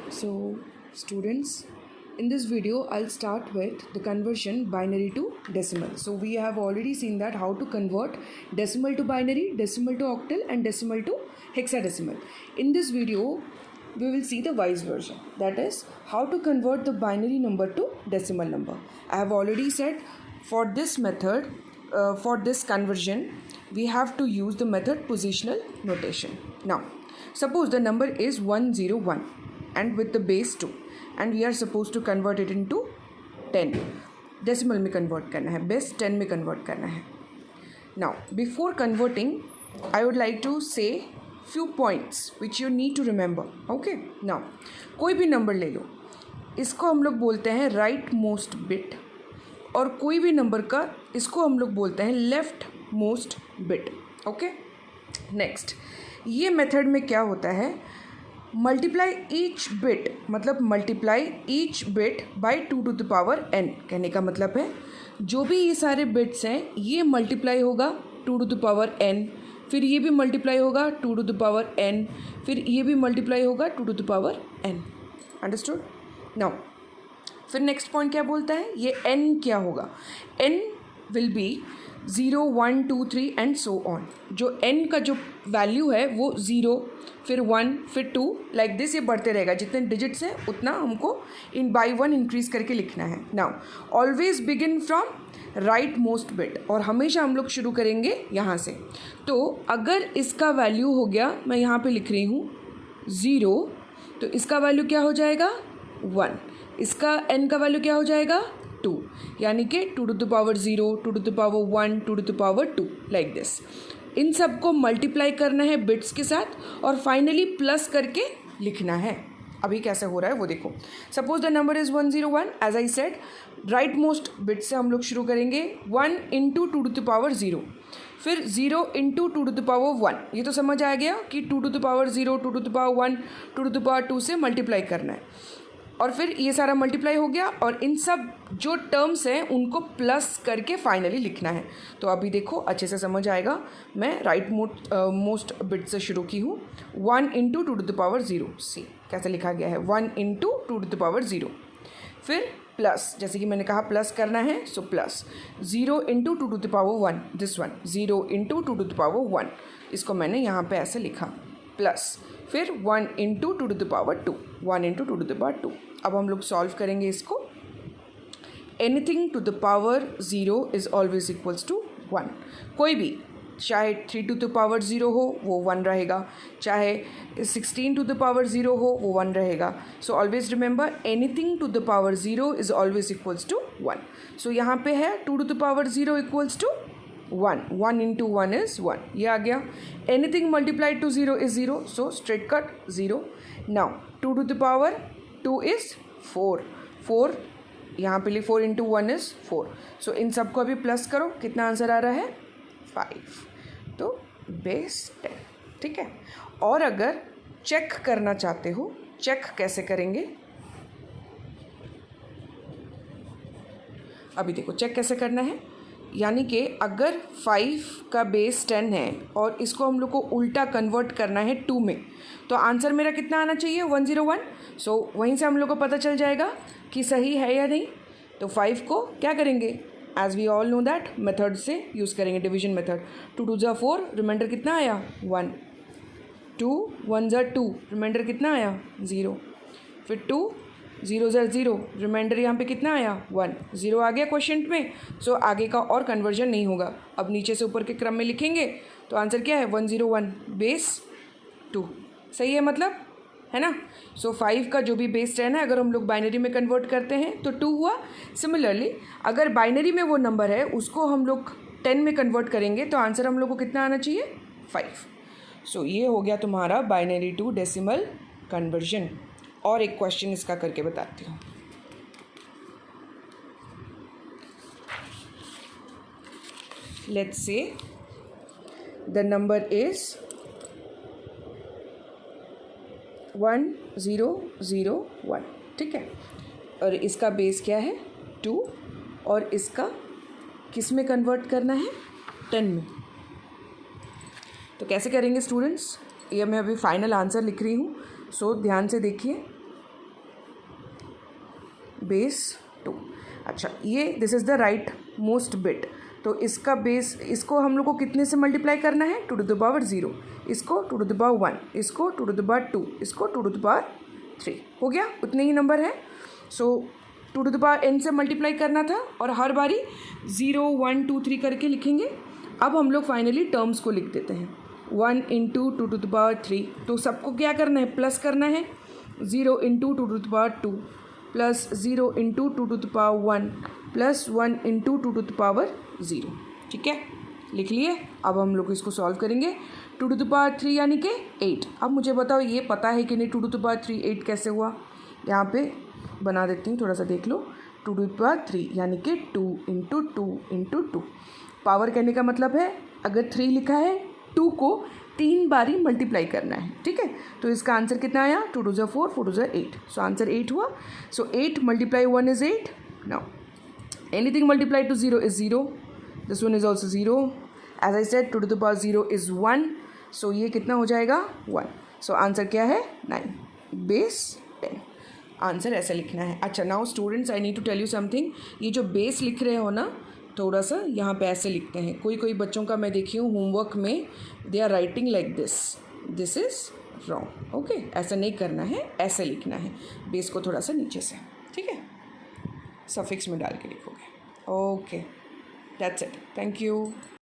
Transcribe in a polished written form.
So students, in this video I'll start with the conversion binary to decimal. So we have already seen that how to convert decimal to binary, decimal to octal and decimal to hexadecimal. In this video we will see the vice versa, that is how to convert the binary number to decimal number. I have already said for this method, for this conversion we have to use the method positional notation. Now suppose the number is 101 and with the base 2 and we are supposed to convert it into 10. Decimal में convert करना है, base 10 में convert करना है. Now before converting I would like to say few points which you need to remember. Okay, now कोई भी number ले लो, इसको हम लोग बोलते हैं राइट मोस्ट बिट, और कोई भी नंबर का इसको हम लोग बोलते हैं left most bit. Okay, next ये मेथड में क्या होता है, मल्टीप्लाई ईच बिट, मतलब multiply each bit by 2 to the power n. कहने का मतलब है जो भी ये सारे बिट्स हैं ये मल्टीप्लाई होगा 2 to the power n, फिर ये भी मल्टीप्लाई होगा 2 to the power n, फिर ये भी मल्टीप्लाई होगा 2 to the power n. Understood? Now फिर नेक्स्ट पॉइंट क्या बोलता है, ये n क्या होगा, n will be 0 1 2 3 and so on. जो n का जो वैल्यू है वो 0 फिर 1 फिर 2 लाइक दिस, ये बढ़ते रहेगा. जितने डिजिट्स हैं उतना हमको इन बाई 1 इंक्रीज़ करके लिखना है. Now always begin from right most bit, और हमेशा हम लोग शुरू करेंगे यहाँ से. तो अगर इसका वैल्यू हो गया, मैं यहाँ पे लिख रही हूँ 0, तो इसका वैल्यू क्या हो जाएगा 1, इसका n का वैल्यू क्या हो जाएगा 2, यानी कि 2 to the power 0, 2 to the power 1, 2 to the power 2 like this. इन सब को मल्टीप्लाई करना है बिट्स के साथ और फाइनली प्लस करके लिखना है. अभी कैसे हो रहा है वो देखो. Suppose the number is 101. As I said right most bit से हम लोग शुरू करेंगे. 1 into 2 to the power 0, फिर 0 into 2 to the power 1. ये तो समझ आ गया कि 2 to the power 0, 2 to the power 1, 2 to the power 2 से मल्टीप्लाई करना है, और फिर ये सारा मल्टीप्लाई हो गया और इन सब जो टर्म्स हैं उनको प्लस करके फाइनली लिखना है. तो अभी देखो अच्छे से समझ आएगा. मैं राइट मोस्ट बिट से शुरू की हूँ. 1 into 2 to the power 0, सी कैसे लिखा गया है 1 into 2 to the power 0, फिर प्लस, जैसे कि मैंने कहा प्लस करना है, so plus 0 into 2 to the power 1, this one 0 into 2 to the power 1, इसको मैंने यहाँ पे ऐसे लिखा, प्लस फिर 1 into 2 to the power 2, 1 into 2 to the power 2. अब हम लोग सॉल्व करेंगे इसको. Anything to the power 0 is always equals to 1. कोई भी, चाहे 3 to the power 0 हो वो 1 रहेगा, चाहे 16 to the power 0 हो वो 1 रहेगा. So always remember anything to the power 0 is always equals to 1. So यहाँ पे है 2 to the power 0 equals to 1, 1 into 1 is 1, ये आ गया. Anything multiplied to 0 is 0, so straight cut 0. Now 2 to the power 2 is 4, 4 यहाँ पे 4 into 1 is 4. सो इन सबको अभी प्लस करो, कितना आंसर आ रहा है 5, तो बेस 10. ठीक है. और अगर चेक करना चाहते हो, चेक कैसे करेंगे, अभी देखो चेक कैसे करना है. यानी कि अगर 5 का बेस 10 है और इसको हम लोग को उल्टा कन्वर्ट करना है 2 में, तो आंसर मेरा कितना आना चाहिए 101. सो वहीं से हम लोग को पता चल जाएगा कि सही है या नहीं. तो 5 को क्या करेंगे, as we all know that method से यूज़ करेंगे, डिवीजन मेथड. 2 2 जा 4, रिमाइंडर कितना आया 1, 2 1 जा 2, रिमाइंडर कितना आया 0, फिर 2 0 ज़र 0, रिमाइंडर यहाँ पे कितना आया 1, 0 आ गया क्वेश्चन में. सो आगे का और कन्वर्जन नहीं होगा. अब नीचे से ऊपर के क्रम में लिखेंगे तो आंसर क्या है 101 बेस 2. सही है मतलब, है ना. सो 5 का जो भी बेस 10 है अगर हम लोग बाइनरी में कन्वर्ट करते हैं तो 2 हुआ. सिमिलरली अगर बाइनरी में वो नंबर है उसको हम लोग 10 में कन्वर्ट करेंगे तो आंसर हम लोग को कितना आना चाहिए 5. सो ये हो गया तुम्हारा बाइनरी टू डेसिमल कन्वर्जन. और एक क्वेश्चन इसका करके बताती हूँ. Let's say the number is 1001. ठीक है, और इसका बेस क्या है 2, और इसका किस में कन्वर्ट करना है 10 में. तो कैसे करेंगे स्टूडेंट्स, ये मैं अभी फाइनल आंसर लिख रही हूँ. सो ध्यान से देखिए. बेस 2। अच्छा, ये this is the right most bit. तो इसका बेस, इसको हम लोग को कितने से मल्टीप्लाई करना है? 2 टू द पावर 0, इसको 2 टू द पावर 1, इसको 2 टू द पावर 2, इसको 2 टू द पावर 3। हो गया, उतने ही नंबर है। सो 2 टू द पावर n से मल्टीप्लाई करना था और हर बारी 0 1 2 3 करके लिखेंगे। अब हम लोग फाइनली टर्म्स को लिख देते हैं। 1 इंटू 2 टू द पावर 3, तो सबको क्या करना है? प्लस करना है। 0 into 2 to the power 2 plus 0 into 2 to the power 1 plus 1 into 2 to the power 0। ठीक है, लिख लिए। अब हम लोग इसको सॉल्व करेंगे। 2 टू द पावर 3 यानी कि 8। अब मुझे बताओ ये पता है कि नहीं 2 टू द पावर 3 8 कैसे हुआ? यहाँ पे बना देती हूँ, थोड़ा सा देख लो। 2 टू द पावर 3 यानी कि 2 इंटू 2 इंटू 2। पावर कहने का मतलब है अगर 3 लिखा है 2 को 3 बारी मल्टीप्लाई करना है। ठीक है, तो इसका आंसर कितना आया? 2 टू ज़ 4 4 टू ज़ 8। सो आंसर 8 हुआ। सो 8 multiply 1 is 8। Now anything multiplied to 0 is 0. This one is also 0. As I said 2 to the power 0 is 1. So ये कितना हो जाएगा? 1. So आंसर क्या है? 9 बेस 10। आंसर ऐसा लिखना है। अच्छा, now students I need to tell you something. ये जो बेस लिख रहे हो ना, थोड़ा सा यहाँ पे ऐसे लिखते हैं। कोई बच्चों का मैं देखी हूँ होमवर्क में they are writing like this. This is wrong. Okay, ऐसा नहीं करना है, ऐसे लिखना है। बेस को थोड़ा सा नीचे से, ठीक है, सफिक्स में डाल के लिखोगे। Okay, that's it. Thank you.